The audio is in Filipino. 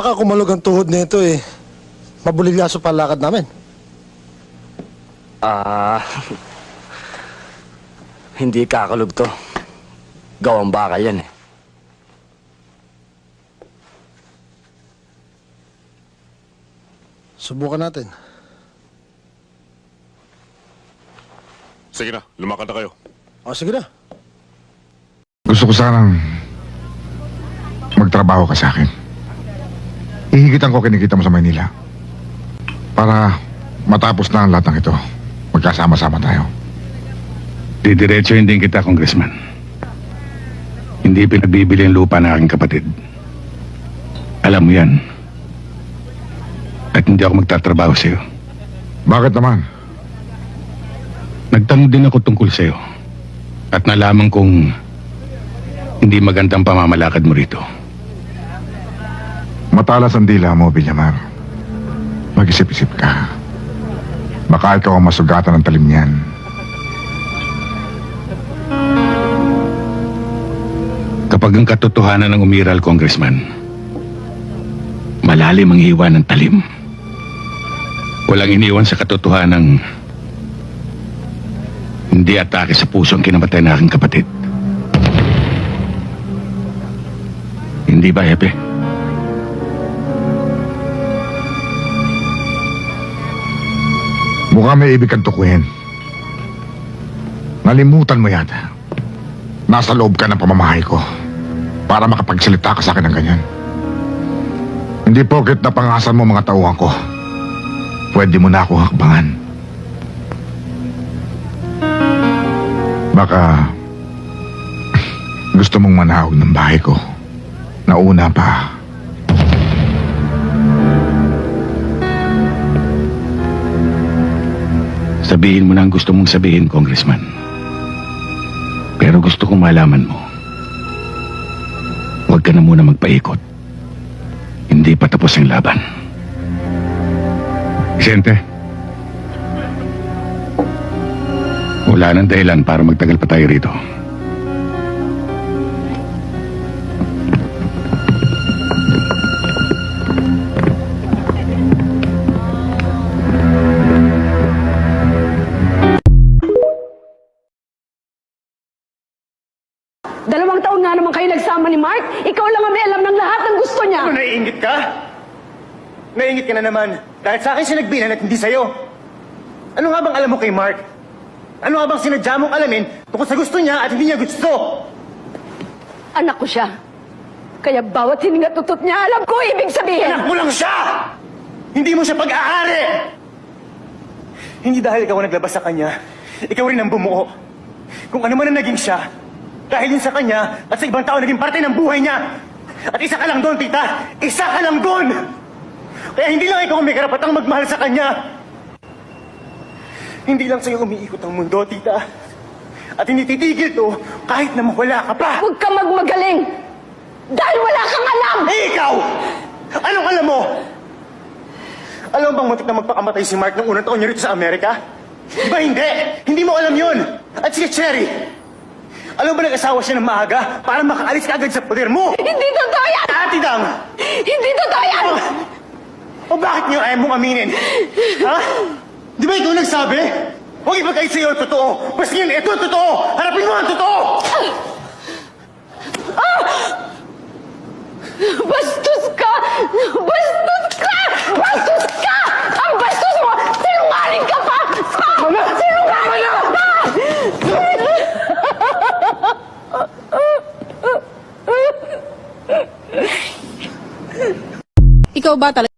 Baka kumalog ang tuhod nito eh. Mabulilyaso pa ang lakad namin. Hindi kakalog to. Gawang bakal yan eh. Subukan natin. Sige na, lumakad na kayo. O, sige na. Gusto ko sanang magtrabaho ka sa akin. Ihigitan ko kinikita mo sa Maynila. Para matapos na ang lahat ng ito. Magkasama-sama tayo. Didiretsuhin din kita, Congressman. Hindi pinagbibili ang lupa ng aking kapatid. Alam mo yan. At hindi ako magtatrabaho sa'yo. Bakit naman? Nagtanong din ako tungkol sa'yo. At nalaman kong hindi magandang pamamalakad mo rito. Matalas ang dila mo, Villamar. Mag-isip-isip ka. Baka ikaw ang masugatan ng talim niyan. Kapag ang katotohanan ng umiral, Congressman, malalim ang hiwa ng talim. Walang iniwan sa katotohanan hindi atake sa puso ang kinamatay na aking kapatid. Hindi ba, Hepe? Mukhang may ibig kang tukuhin. Nalimutan mo yata. Nasa loob ka ng pamamahay ko para makapagsalita ka sa akin ng ganyan. Hindi porket napangasan mo mga tauhan ko. Pwede mo na ako hakbangan. Baka gusto mong manahog ng bahay ko. Nauna pa. Sabihin mo na ang gusto mong sabihin, Congressman. Pero gusto kong malaman mo. Huwag ka na muna magpaikot. Hindi pa tapos ang laban. Vicente, wala nang dahilan para magtagal pa tayo rito. Dalawang taon nga naman kayo nagsama ni Mark. Ikaw lang ang may alam ng lahat ng gusto niya. Ano, naiingit ka? Naiingit ka na naman. Dahil sa akin siya nagbilan at hindi sa'yo. Ano nga bang alam mo kay Mark? Ano nga bang sinadya mong alamin tungkol sa gusto niya at hindi niya gusto? Anak ko siya. Kaya bawat hininga tutot niya, alam ko ibig sabihin. Anak mo lang siya! Hindi mo siya pag-aari! Hindi dahil ikaw ang naglabas sa kanya, ikaw rin ang bumuo. Kung ano man ang naging siya, dahil yun sa kanya at sa ibang tao naging parte ng buhay niya. At isa ka lang doon, tita! Isa ka lang doon! Kaya hindi lang ikaw ang may karapatang magmahal sa kanya. Hindi lang sa'yo umiikot ang mundo, tita. At hindi titigil to kahit na mawala ka pa. Huwag ka magmagaling! Dahil wala kang alam! Eh, ikaw! Anong alam mo? Alam mo bang muntik na magpakamatay si Mark nung unang taon niya rito sa Amerika? Di ba hindi? Hindi mo alam yun! At si Cherry, alam mo ba nag-asawa siya ng maaga para makaalis ka agad sa poder mo? Hindi totoo yan! Ate Dang! Hindi totoo yan! O bakit niyo ayaw mong aminin? Ha? Di ba ikaw nagsabi? Huwag ipagkait sa'yo ang totoo. Basta yun, ito ang totoo! Harapin mo ang totoo! Bastos ka! Bastos ka! Bastos ka! Ang bastos mo! Sinungaling ka pa! Sinungaling ka pa! Ikaw ba talaga?